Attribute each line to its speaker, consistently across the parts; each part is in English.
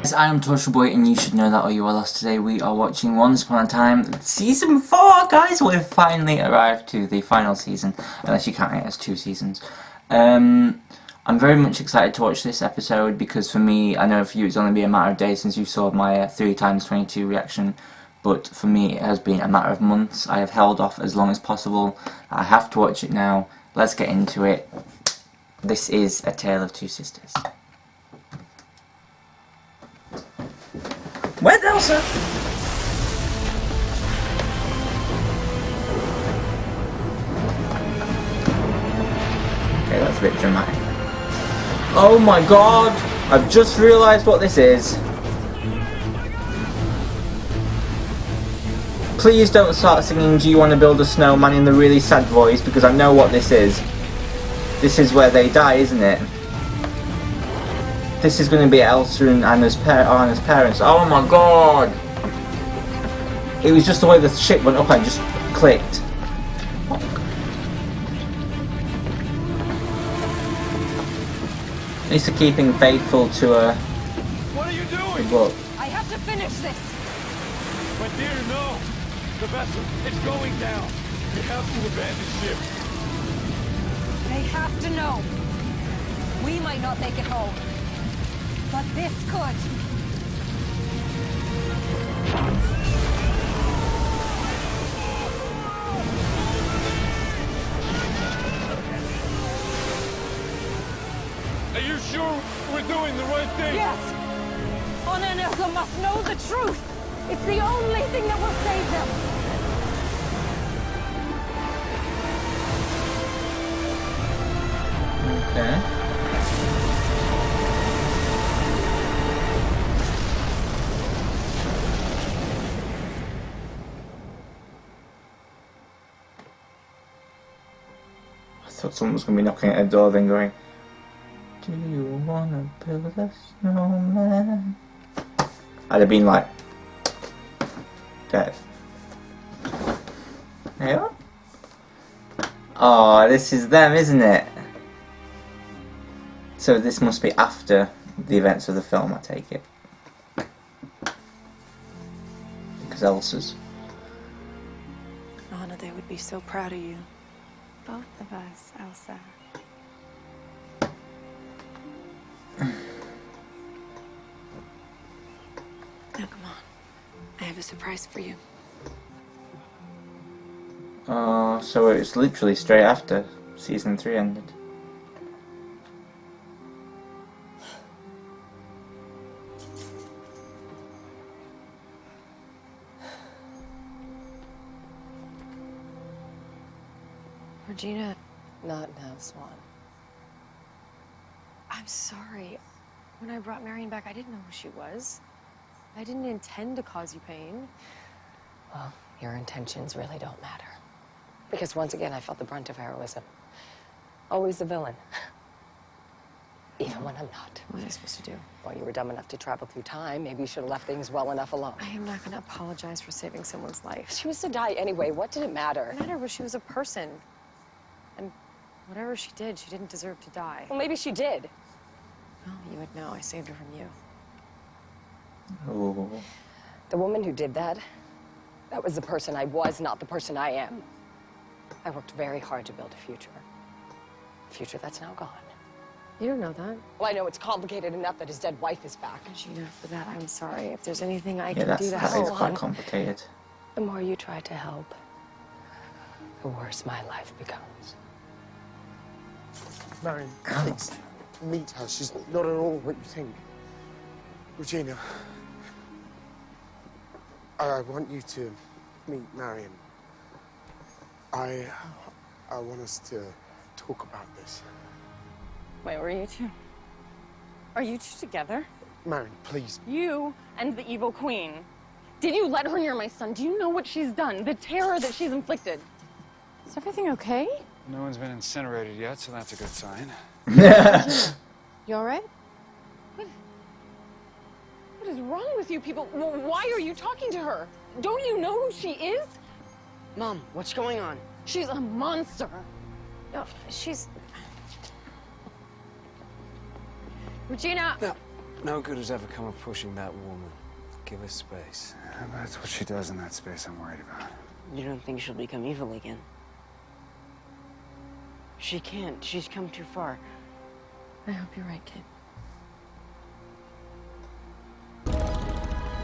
Speaker 1: guys, I am Torture Boy and you should know that or you are lost. Today we are watching Once Upon a Time Season 4, guys! We've finally arrived to the final season, unless you count it as 2 seasons. I'm very much excited to watch this episode because for me, I know for you it's only been a matter of days since you saw my 3x22 reaction, but for me it has been a matter of months. I have held off as long as possible. I have to watch it now. Let's get into it. This is A Tale of Two Sisters. Where's Elsa? Okay, that's a bit dramatic. Oh my god! I've just realised what this is. Please don't start singing Do You Want to Build a Snowman in the really sad voice, because I know what this is. This is where they die, isn't it? This is going to be Elsa and Anna's parents. Oh my god! It was just the way the ship went up and just clicked. At least they're keeping faithful to a...
Speaker 2: What are you doing?
Speaker 1: book.
Speaker 3: I have to finish this!
Speaker 2: But dear, no! The vessel, it's going down! You have to abandon ship!
Speaker 3: They have to know! We might not make it home, but this could!
Speaker 2: Are you sure we're doing the right thing?
Speaker 3: Yes! Anna and Elsa must know the truth! It's the only thing that will save them!
Speaker 1: Okay. I thought someone was going to be knocking at a door then going, do you want to build a snowman? I'd have been like, dead. Yeah? Oh, this is them, isn't it? So this must be after the events of the film, I take it. Because Elsa's.
Speaker 4: Anna, they would be so proud of you. Both of us, Elsa. Now come on. I have a surprise for you.
Speaker 1: Oh, so it's literally straight after season 3 ended.
Speaker 4: Regina. Not now, Swan. I'm sorry. When I brought Marion back, I didn't know who she was. I didn't intend to cause you pain.
Speaker 5: Well, your intentions really don't matter. Because once again, I felt the brunt of heroism. Always the villain. Even when I'm not.
Speaker 4: What was I supposed to do?
Speaker 5: Well, you were dumb enough to travel through time. Maybe you should have left things well enough alone.
Speaker 4: I am not going to apologize for saving someone's life.
Speaker 5: She was to die anyway. What did it matter?
Speaker 4: It mattered, but she was a person. And whatever she didn't deserve to die.
Speaker 5: Well, maybe she did.
Speaker 4: Well, you would know. I saved her from you.
Speaker 1: Oh.
Speaker 5: The woman who did that, that was the person I was, not the person I am. I worked very hard to build a future. A future that's now gone.
Speaker 4: You don't know that.
Speaker 5: Well, I know it's complicated enough that his dead wife is back.
Speaker 4: Regina, for that, I'm sorry. If there's anything I
Speaker 1: Yeah,
Speaker 4: can
Speaker 1: that
Speaker 4: do to
Speaker 1: is
Speaker 4: help.
Speaker 1: quite complicated.
Speaker 5: The more you try to help, the worse my life becomes.
Speaker 6: Marion, please, meet her. She's not at all what you think. Regina, I want you to meet Marion. I want us to talk about this.
Speaker 7: Wait, were you two? Are you two together?
Speaker 6: Marion, please.
Speaker 7: You and the evil queen. Did you let her near my son? Do you know what she's done? The terror that she's inflicted? Is everything okay?
Speaker 8: No one's been incinerated yet, so that's a good sign.
Speaker 7: You all right? What is wrong with you people? Why are you talking to her? Don't you know who she is?
Speaker 9: Mom, what's going on?
Speaker 7: She's a monster.
Speaker 4: No, she's...
Speaker 7: Regina!
Speaker 6: No,
Speaker 8: No good has ever come of pushing that woman. Give her space.
Speaker 10: Yeah, that's what she does in that space I'm worried about.
Speaker 9: You don't think she'll become evil again? She can't. She's come too far.
Speaker 4: I hope you're right, kid.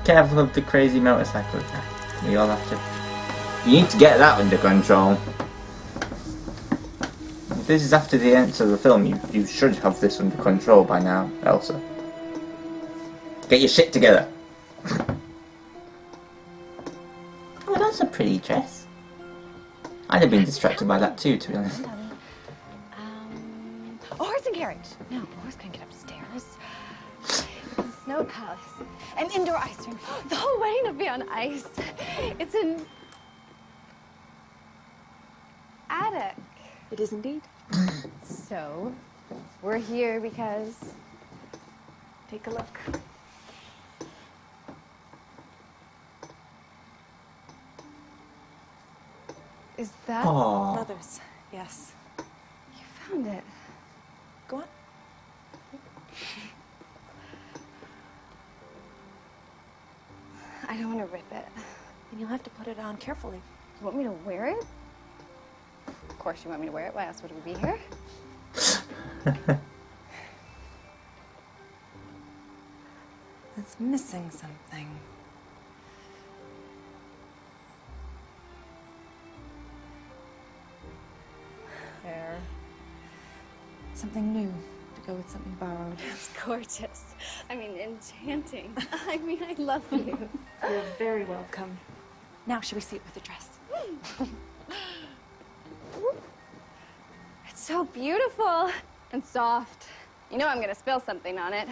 Speaker 1: Careful of the crazy motorcycle guy. We all have to... You need to get that under control. If this is after the end of the film, you should have this under control by now, Elsa. Get your shit together. Oh, that's a pretty dress. I'd have been distracted by that too, to be honest.
Speaker 3: A horse and carriage. No, a horse can't get upstairs. It's a snow palace. An indoor ice rink. The whole wedding will be on ice. It's an attic.
Speaker 4: It is indeed.
Speaker 3: So, we're here because...
Speaker 4: Take a look.
Speaker 3: Is that...
Speaker 1: Aww.
Speaker 4: Mother's, yes.
Speaker 3: You found it.
Speaker 4: Go on.
Speaker 3: I don't want to rip it.
Speaker 4: And you'll have to put it on carefully.
Speaker 3: You want me to wear it? Of course you want me to wear it. Why else would we be here?
Speaker 4: It's missing something. There. Something new to go with something borrowed.
Speaker 3: It's gorgeous. I mean, enchanting. I mean, I love you.
Speaker 4: You're very welcome. Now, should we see it with the dress?
Speaker 3: It's so beautiful and soft. You know I'm gonna spill something on it.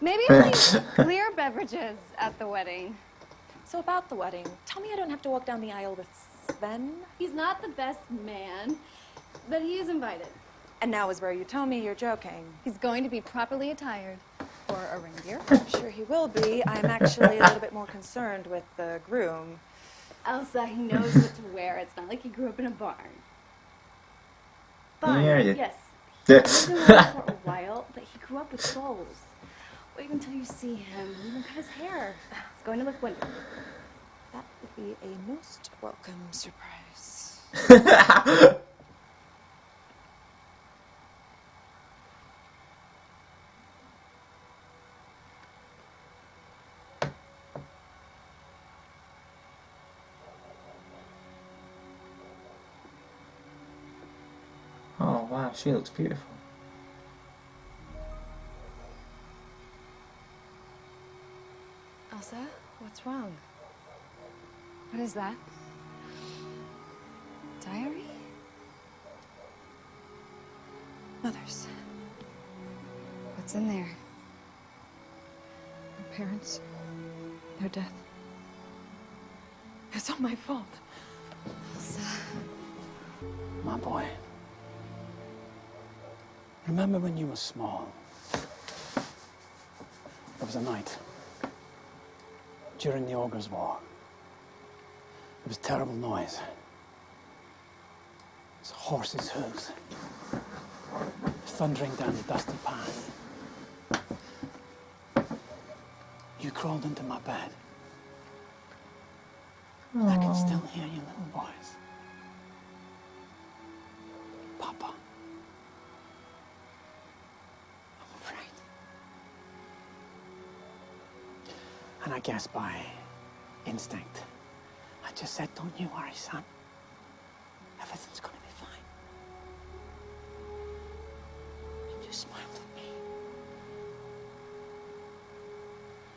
Speaker 3: Maybe only clear beverages at the wedding.
Speaker 4: So about the wedding, tell me I don't have to walk down the aisle with Sven?
Speaker 3: He's not the best man, but he is invited.
Speaker 4: And now is where you tell me you're joking.
Speaker 3: He's going to be properly attired for a reindeer.
Speaker 4: I'm sure he will be. I'm actually a little bit more concerned with the groom.
Speaker 3: Elsa, he knows what to wear. It's not like he grew up in a barn.
Speaker 1: Fine. Yeah,
Speaker 3: Yes. He lived in one for a while, but he grew up with souls. Wait until you see him. Even cut his hair. It's going to look wonderful.
Speaker 4: That would be a most welcome surprise.
Speaker 1: Oh wow, she looks beautiful.
Speaker 3: Elsa, what's wrong? What is that? Diary?
Speaker 4: Mother's.
Speaker 3: What's in there?
Speaker 4: My parents. Their death. It's all my fault.
Speaker 3: Elsa.
Speaker 8: My boy. Remember when you were small? There was a night during the Ogre's War. There was terrible noise. It was horses' hooves thundering down the dusty path. You crawled into my bed. I can still hear your little voice. Papa. I'm afraid. And I guess by instinct, I just said, don't you worry, son. Everything's gonna be fine. And you smiled at me.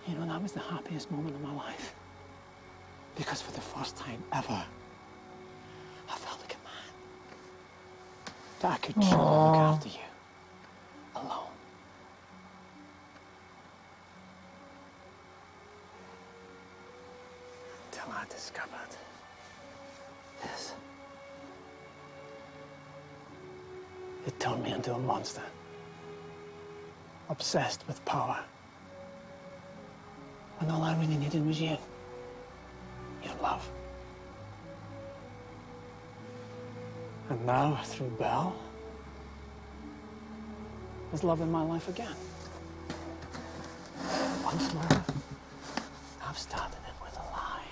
Speaker 8: You know, that was the happiest moment of my life. Because for the first time ever, I felt like a man. That I could truly look after you. Alone. Until I discovered this. It turned me into a monster. Obsessed with power. And all I really needed was you. Your love. And now, through Belle, there's love in my life again. Once more, I've started it with a lie.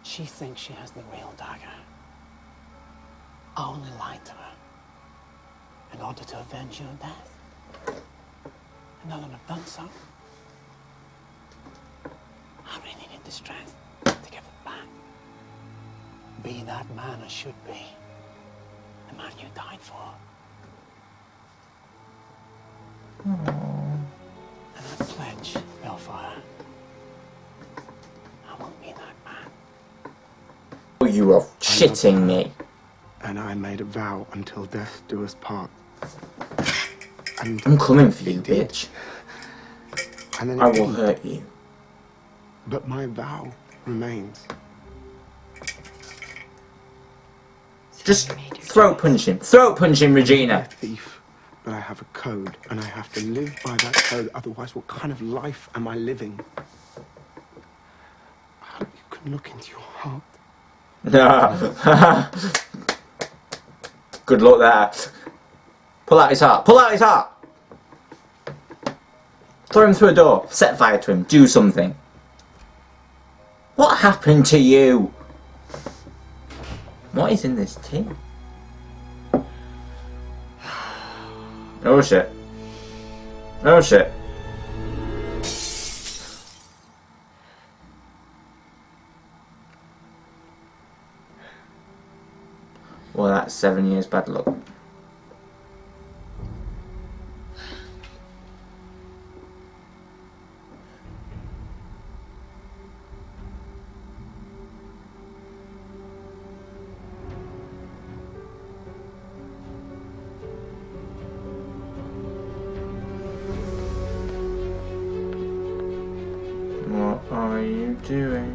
Speaker 8: She thinks she has the real dagger. I only lied to her in order to avenge your death. And now that I've done so, I really need the strength to give it back. Be that man I should be. The man you died for. And I pledge, Bellfire, I won't be that man.
Speaker 1: Oh, you are shitting me.
Speaker 6: And I made a vow until death do us part. And
Speaker 1: I'm coming for you,
Speaker 6: it did.
Speaker 1: bitch.
Speaker 6: And then
Speaker 1: I
Speaker 6: it
Speaker 1: will
Speaker 6: didn't.
Speaker 1: hurt you.
Speaker 6: But my vow remains.
Speaker 1: Just throat punch him. Throat punch him,
Speaker 6: I'm
Speaker 1: Regina.
Speaker 6: a thief, but I have a code, and I have to live by that code. Otherwise, what kind of life am I living? I hope you can look into your heart.
Speaker 1: Good luck there. Pull out his heart. Pull out his heart. Throw him through a door. Set fire to him. Do something. What happened to you? What is in this tea? Oh shit. Oh shit. Well, that's 7 years bad luck. What are you doing?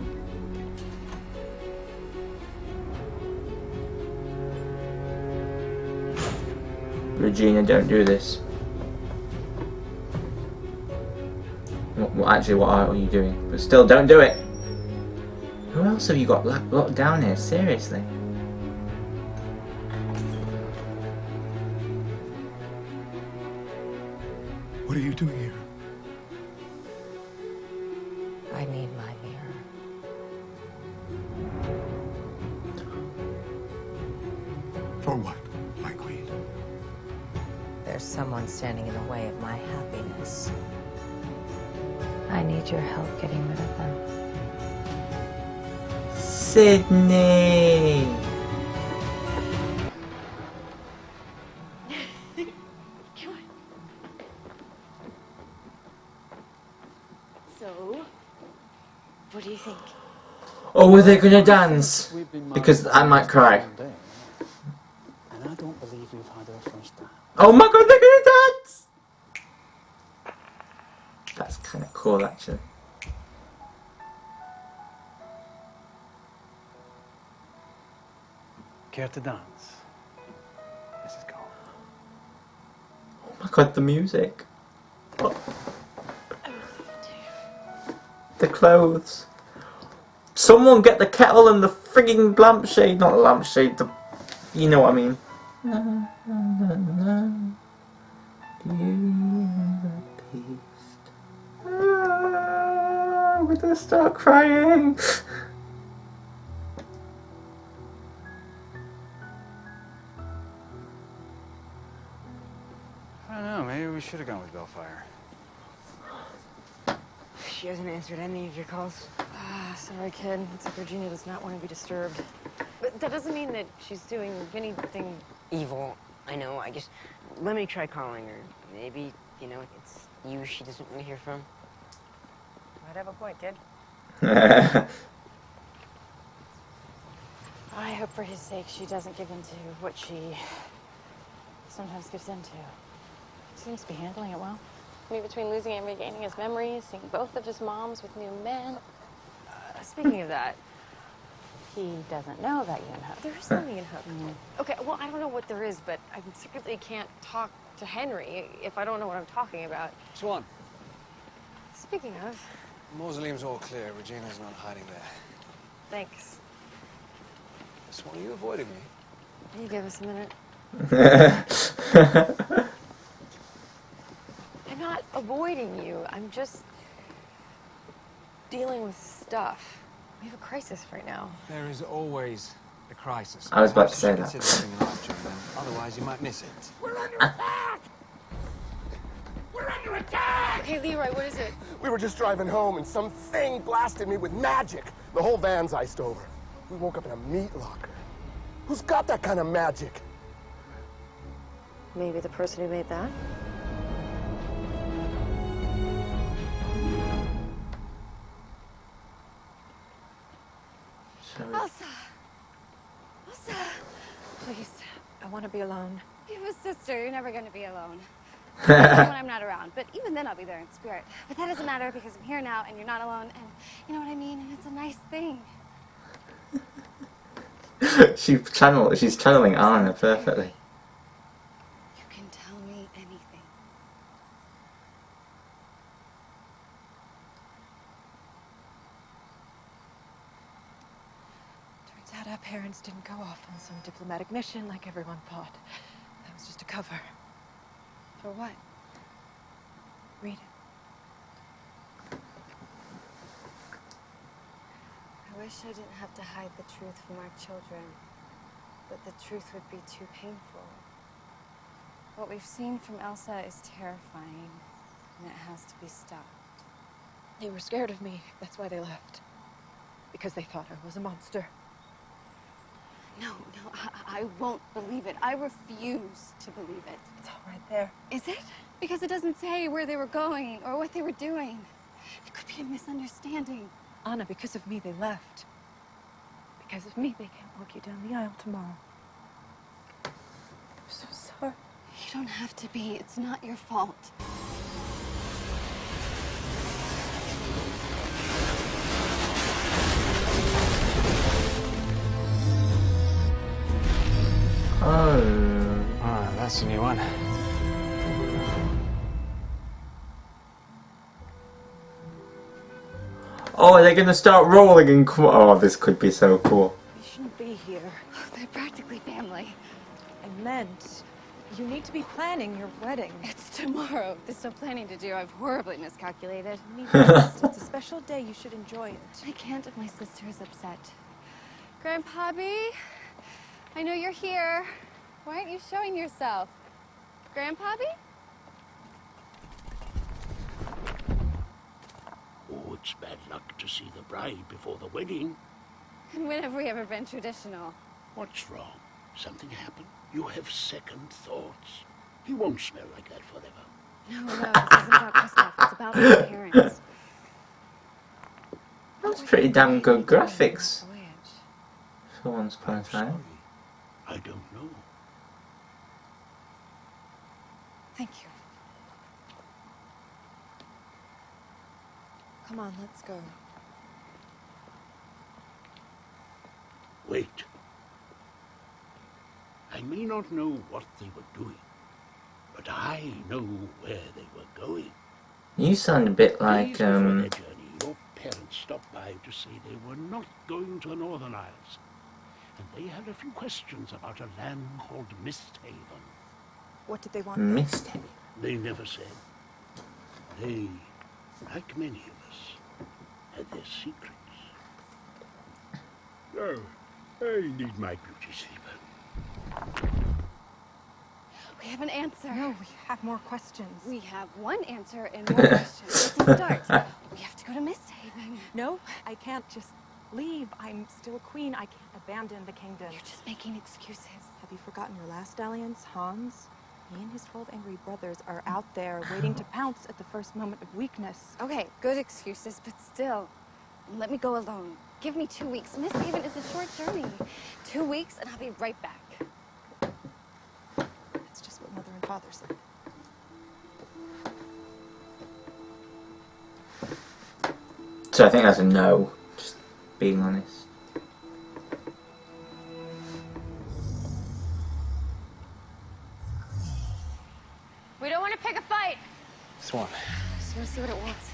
Speaker 1: Regina, don't do this. Well, actually, what are you doing? But still, don't do it! Who else have you got locked down here? Seriously?
Speaker 6: What are you doing here?
Speaker 5: I need my mirror.
Speaker 6: For what, my queen?
Speaker 5: There's someone standing in the way of my happiness. I need your help getting rid of them.
Speaker 1: Sydney!
Speaker 4: So, what do you think?
Speaker 1: Oh, are they gonna dance? Because I might cry.
Speaker 8: And I don't believe we've had our first dance.
Speaker 1: Oh my god, they're gonna dance! That's kind of cool, actually.
Speaker 8: Care to dance, Mrs. Cole?
Speaker 1: Oh my god, the music. Oh. The clothes. Someone get the kettle and the frigging lampshade, not lampshade, the... You know what I mean. We're gonna start crying.
Speaker 10: I don't know, maybe we should have gone with Bellfire.
Speaker 9: She hasn't answered any of your calls.
Speaker 4: Sorry, kid. Looks like Virginia does not want to be disturbed. But that doesn't mean that she's doing anything
Speaker 9: Evil, I know. Let me try calling her. Maybe, it's you she doesn't want to hear from.
Speaker 5: Might have a point, kid.
Speaker 3: I hope for his sake she doesn't give in to what she sometimes gives into. Seems to be handling it well. I mean, between losing and regaining his memories, seeing both of his moms with new men.
Speaker 4: Speaking of that,
Speaker 3: He doesn't know about you and Hook.
Speaker 4: there is something in Hook. Okay, well, I don't know what there is, but I certainly can't talk to Henry if I don't know what I'm talking about.
Speaker 10: Swan,
Speaker 4: Speaking of,
Speaker 10: mausoleum's all clear. Regina's not hiding there.
Speaker 4: thanks.
Speaker 10: Swan, are you avoiding me?
Speaker 4: Can you give us a minute? I'm not avoiding you. I'm just dealing with stuff. We have a crisis right now.
Speaker 10: There is always a crisis.
Speaker 1: I was about to
Speaker 10: Perhaps
Speaker 1: say
Speaker 10: you
Speaker 1: that.
Speaker 10: should consider living life during them. Otherwise, you might miss it.
Speaker 6: We're under attack! We're under attack!
Speaker 4: Hey, Leroy, what is it?
Speaker 6: We were just driving home and some thing blasted me with magic. The whole van's iced over. We woke up in a meat locker. Who's got that kind of magic?
Speaker 4: Maybe the person who made that?
Speaker 3: Elsa! Elsa!
Speaker 4: Please, I want to be alone.
Speaker 3: You have a sister. You're never going to be alone. When I'm not around. But even then, I'll be there in spirit. But that doesn't matter because I'm here now and you're not alone. And you know what I mean? And it's a nice thing.
Speaker 1: She's channeling Anna perfectly.
Speaker 3: You can tell me anything.
Speaker 4: Turns out our parents didn't go off on some diplomatic mission like everyone thought. That was just a cover.
Speaker 3: For what?
Speaker 4: Read it.
Speaker 3: I wish I didn't have to hide the truth from our children. But the truth would be too painful. What we've seen from Elsa is terrifying. And it has to be stopped.
Speaker 4: They were scared of me. That's why they left. Because they thought I was a monster.
Speaker 3: No, I won't believe it. I refuse to believe it.
Speaker 4: It's all right there.
Speaker 3: Is it? Because it doesn't say where they were going or what they were doing. It could be a misunderstanding.
Speaker 4: Anna, because of me, they left. Because of me, they can't walk you down the aisle tomorrow. I'm so sorry.
Speaker 3: You don't have to be. It's not your fault.
Speaker 1: Oh.
Speaker 10: Ah, that's a new one.
Speaker 1: Oh, they're gonna start rolling and come. Oh, this could be so cool.
Speaker 4: You shouldn't be here.
Speaker 3: They're practically family.
Speaker 4: I meant, you need to be planning your wedding.
Speaker 3: It's tomorrow. There's still planning to do. I've horribly miscalculated.
Speaker 4: You need rest. It's a special day. You should enjoy it.
Speaker 3: I can't if my sister is upset. Grandpappy, I know you're here. Why aren't you showing yourself? Grandpappy?
Speaker 11: Oh, it's bad luck to see the bride before the wedding.
Speaker 3: And when have we ever been traditional?
Speaker 11: What's wrong? Something happened? You have second thoughts. He won't smell like that forever.
Speaker 3: No, this isn't about Christoph. It's about my parents.
Speaker 1: That's pretty damn good graphics for Once Upon a Time.
Speaker 11: I don't know.
Speaker 3: Thank you.
Speaker 4: Come on, let's go.
Speaker 11: Wait. I may not know what they were doing, but I know where they were going.
Speaker 1: You sound a bit like
Speaker 11: Days before their journey, your parents stopped by to say they were not going to the Northern Isles, and they had a few questions about a land called Misthaven.
Speaker 4: What did they want?
Speaker 1: Misthaven.
Speaker 11: They never said. They, like many of us, had their secrets. Oh, I need my beauty sleep.
Speaker 3: We have an answer.
Speaker 4: No, we have more questions.
Speaker 3: We have one answer and more questions. It's a start. We have to go to Misthaven.
Speaker 4: No, I can't just leave. I'm still a queen. I can't abandon the kingdom.
Speaker 3: You're just making excuses.
Speaker 4: Have you forgotten your last dalliance, Hans? He and his 12 angry brothers are out there waiting to pounce at the first moment of weakness.
Speaker 3: Okay, good excuses, but still, let me go alone. Give me 2 weeks. Misthaven is a short journey. 2 weeks, and I'll be right back.
Speaker 4: That's just what Mother and Father said.
Speaker 1: So I think that's a no. Just being honest.
Speaker 3: We don't want to pick a fight.
Speaker 10: This one.
Speaker 3: Just want to see what it wants.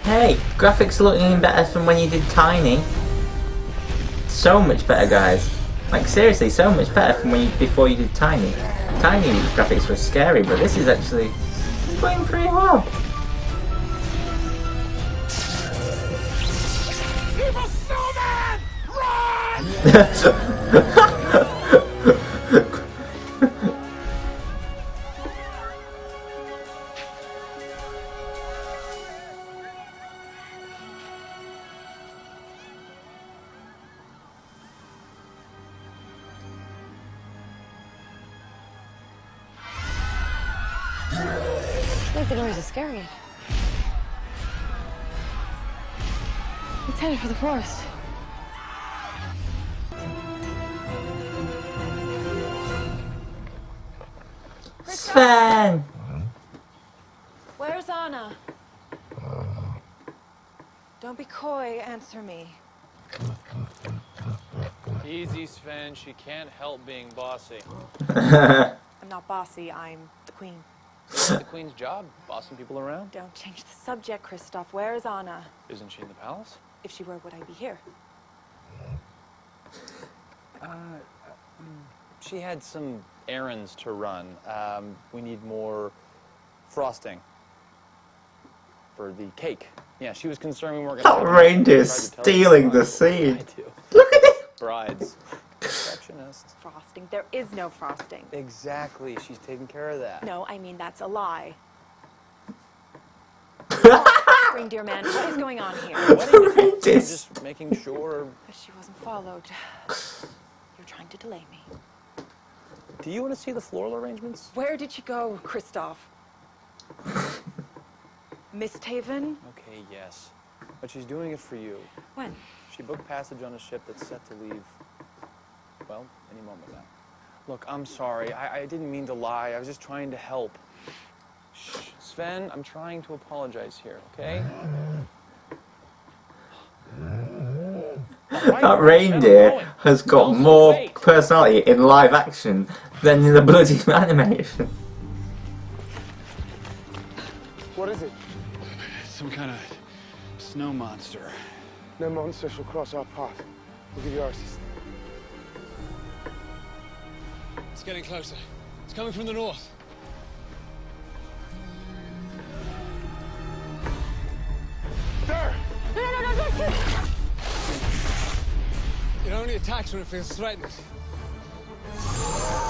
Speaker 1: Hey, graphics are looking better from when you did Tiny. so much better, guys. Like seriously, so much better from when before you did Tiny. Tiny graphics were scary, but this is actually going pretty well.
Speaker 2: Evil snowman! Run!
Speaker 3: I think the noise is scaring it. It's headed for the forest.
Speaker 1: Sven!
Speaker 4: Where's Anna? Don't be coy, answer me.
Speaker 12: Easy, Sven. She can't help being bossy.
Speaker 4: I'm not bossy, I'm the queen.
Speaker 12: It's the queen's job, bossing people around.
Speaker 4: Don't change the subject, Kristoff. Where is Anna?
Speaker 12: Isn't she in the palace?
Speaker 4: If she were, would I be here?
Speaker 12: She had some errands to run. We need more frosting for the cake. Yeah, she was concerned we weren't going to...
Speaker 1: That reindeer stealing the scene. Look at it!
Speaker 12: Brides. Perfectionists.
Speaker 4: Frosting. There is no frosting.
Speaker 12: Exactly. She's taking care of that.
Speaker 4: No, I mean, that's a lie. Reindeer man, what is going on here?
Speaker 12: I'm just making sure...
Speaker 4: She wasn't followed. You're trying to delay me.
Speaker 12: Do you want to see the floral arrangements?
Speaker 4: Where did she go, Kristoff? Miss Taven?
Speaker 12: Okay, yes. But she's doing it for you.
Speaker 4: When?
Speaker 12: She booked passage on a ship that's set to leave, well, any moment now. Look, I'm sorry. I didn't mean to lie. I was just trying to help. Shh. Sven, I'm trying to apologize here, okay?
Speaker 1: That reindeer has got more personality in live action than in the bloody animation.
Speaker 6: What is it?
Speaker 10: Some kind of snow monster.
Speaker 6: No monster shall cross our path. We'll give you our assistance.
Speaker 10: It's getting closer. It's coming from the north.
Speaker 6: There!
Speaker 10: It only attacks when it feels threatened.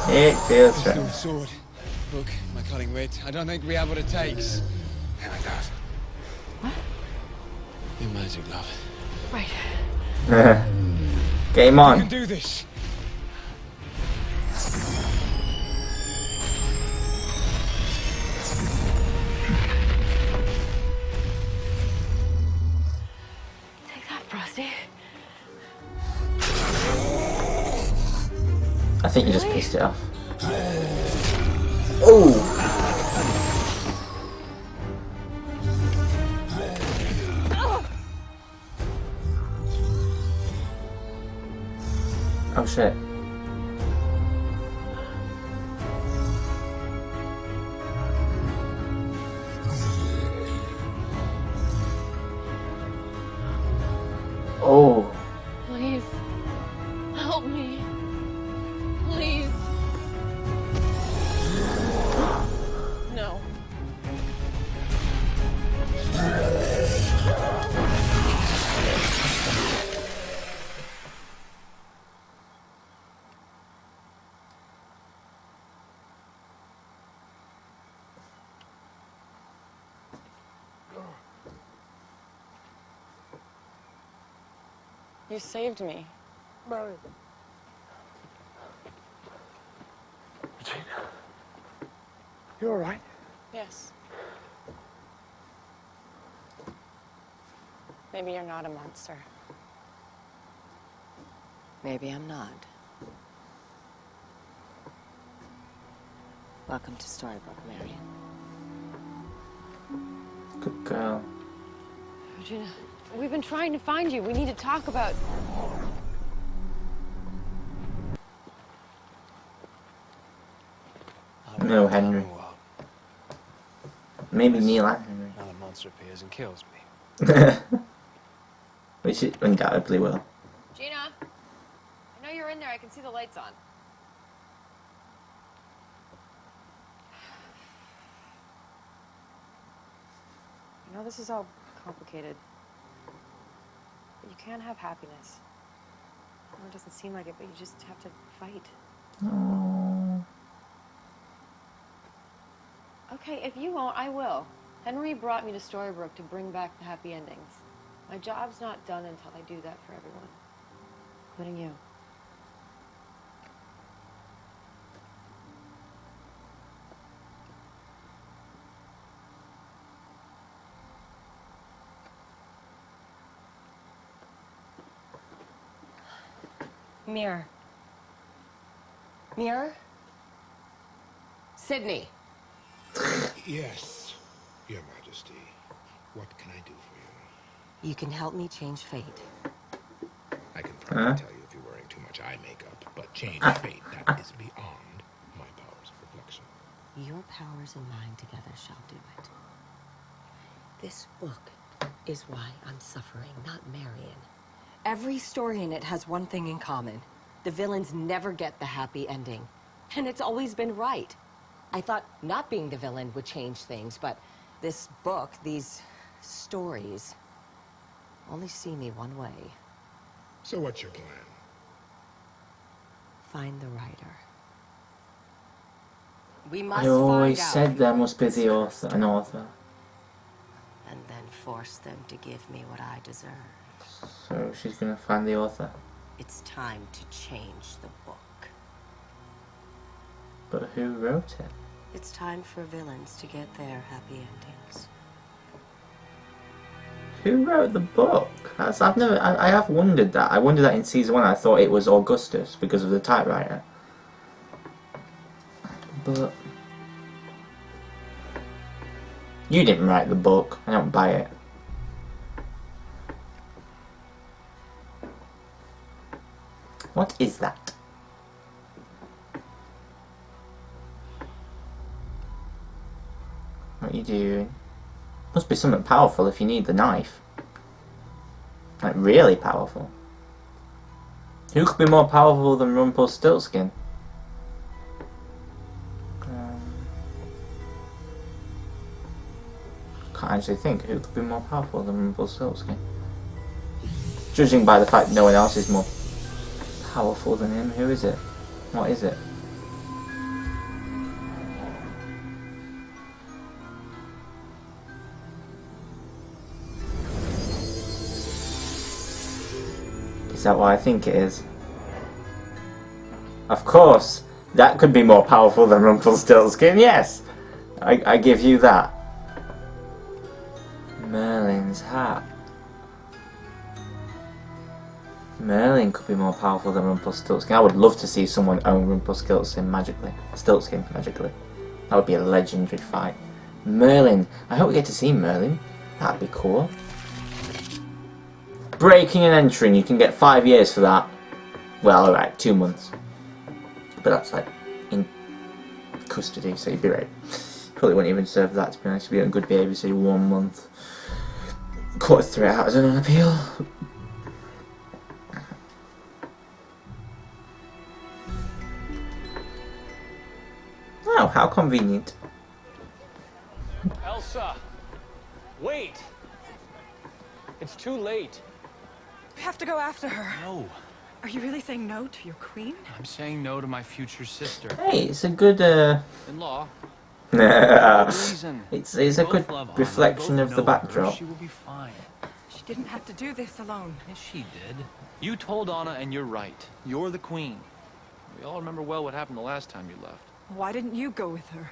Speaker 1: It feels
Speaker 10: Let's do
Speaker 1: right.
Speaker 10: a sword, book, my cutting wit. I don't think we have what it takes.
Speaker 6: Yeah, it does.
Speaker 10: Your magic, love.
Speaker 4: Right.
Speaker 1: Game
Speaker 10: You
Speaker 1: on.
Speaker 10: can do this.
Speaker 3: Take that, Frosty.
Speaker 1: I think you just pissed it off. Oh! Oh shit. Oh.
Speaker 3: Please. Help me. Please. No. You saved me.
Speaker 6: Mary. Regina. You all right?
Speaker 3: Yes. Maybe you're not a monster.
Speaker 5: Maybe I'm not. Welcome to Storybook, Marion.
Speaker 1: Good girl.
Speaker 3: Regina, we've been trying to find you. We need to talk about...
Speaker 1: No, Henry. Maybe Neil and Henry.
Speaker 10: Another monster appears and kills me.
Speaker 1: Which it undoubtedly will.
Speaker 3: Gina? in there. I can see the lights on. You know, this is all complicated. But you can't have happiness. I know it doesn't seem like it, but you just have to fight.
Speaker 1: Oh.
Speaker 3: Okay, if you won't, I will. Henry brought me to Storybrooke to bring back the happy endings. My job's not done until I do that for everyone, including you.
Speaker 5: Mirror. Mirror? Sydney.
Speaker 11: Yes, Your Majesty. What can I do for you?
Speaker 5: You can help me change fate.
Speaker 11: I can probably tell you if you're wearing too much eye makeup, but change fate, that is beyond my powers of reflection.
Speaker 5: Your powers and mine together shall do it. This book is why I'm suffering, not Marion. Every story in it has one thing in common. The villains never get the happy ending. And it's always been right. I thought not being the villain would change things, but this book, these stories, only see me one way.
Speaker 11: So what's your plan?
Speaker 5: Find the writer. We must
Speaker 1: I always
Speaker 5: find out
Speaker 1: said there must be the author, an author.
Speaker 5: and then force them to give me what I deserve.
Speaker 1: So she's gonna find the author.
Speaker 5: It's time to change the book.
Speaker 1: But who wrote it?
Speaker 5: It's time for villains to get their happy endings.
Speaker 1: Who wrote the book? I have wondered that. I wondered that in season 1. I thought it was Augustus because of the typewriter. But you didn't write the book. I don't buy it. What is that? What are you doing? Must be something powerful if you need the knife. Like, really powerful. Who could be more powerful than Rumpelstiltskin? Can't actually think who could be more powerful than Rumpelstiltskin. Judging by the fact no one else is more powerful than him, who is it? What is it? Is that what I think it is? Of course, that could be more powerful than Rumpelstiltskin, yes! I give you that. Merlin's hat. Merlin could be more powerful than Rumpelstiltskin. I would love to see someone own Rumpelstiltskin magically. Stiltskin magically. That would be a legendary fight. Merlin. I hope we get to see Merlin. That'd be cool. Breaking and entering. You can get 5 years for that. Well, alright, 2 months. But that's like in custody, so you'd be right. Probably wouldn't even serve that, to be honest. If you're a good baby, say 1 month. Cut 3 hours on an appeal. Oh, how convenient.
Speaker 12: Elsa! Wait! It's too late.
Speaker 4: We have to go after her.
Speaker 12: No.
Speaker 4: Are you really saying no to your queen?
Speaker 10: I'm saying no to my future sister.
Speaker 1: Hey, it's a good
Speaker 10: In-law.
Speaker 1: it's a good reflection of the backdrop.
Speaker 10: She will be fine.
Speaker 4: She didn't have to do this alone.
Speaker 10: Yes, she did. You told Anna, and you're right. You're the queen. We all remember well what happened the last time you left.
Speaker 4: Why didn't you go with her?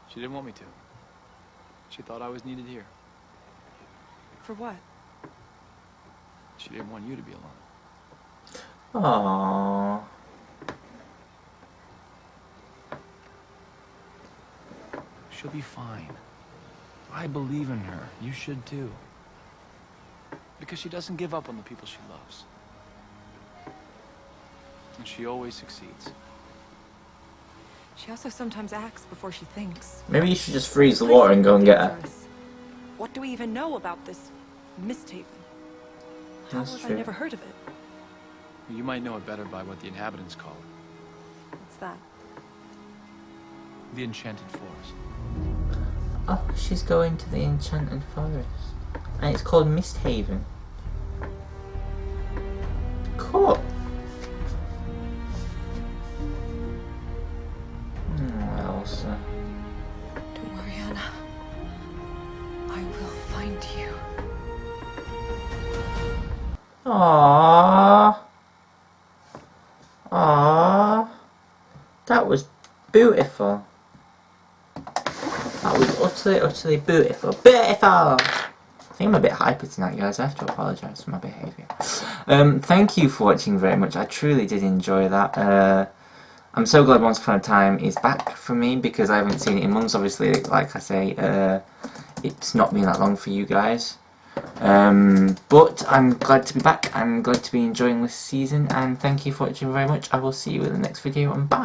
Speaker 10: She didn't want me to. She thought I was needed here.
Speaker 4: For what?
Speaker 10: She didn't want you to be alone.
Speaker 1: Aww.
Speaker 10: She'll be fine. I believe in her. You should too. Because she doesn't give up on the people she loves. And she always succeeds.
Speaker 4: She also sometimes acts before she thinks.
Speaker 1: Maybe you should just freeze the water and go and get her.
Speaker 4: What do we even know about this Misthaven? How
Speaker 1: That's
Speaker 4: have I
Speaker 1: true.
Speaker 4: never heard of it?
Speaker 10: You might know it better by what the inhabitants call it.
Speaker 4: What's that?
Speaker 10: The Enchanted Forest.
Speaker 1: Oh, she's going to the Enchanted Forest. And it's called Misthaven. Cool. Elsa.
Speaker 5: Don't worry, Anna. I will find you.
Speaker 1: Aww. Aww. That was beautiful. That was utterly beautiful. Beautiful! I think I'm a bit hyper tonight, guys. I have to apologise for my behaviour. Thank you for watching very much. I truly did enjoy that. I'm so glad Once Upon a Time is back for me because I haven't seen it in months. Obviously, like I say, it's not been that long for you guys. But I'm glad to be back. I'm glad to be enjoying this season. And thank you for watching very much. I will see you in the next video and bye.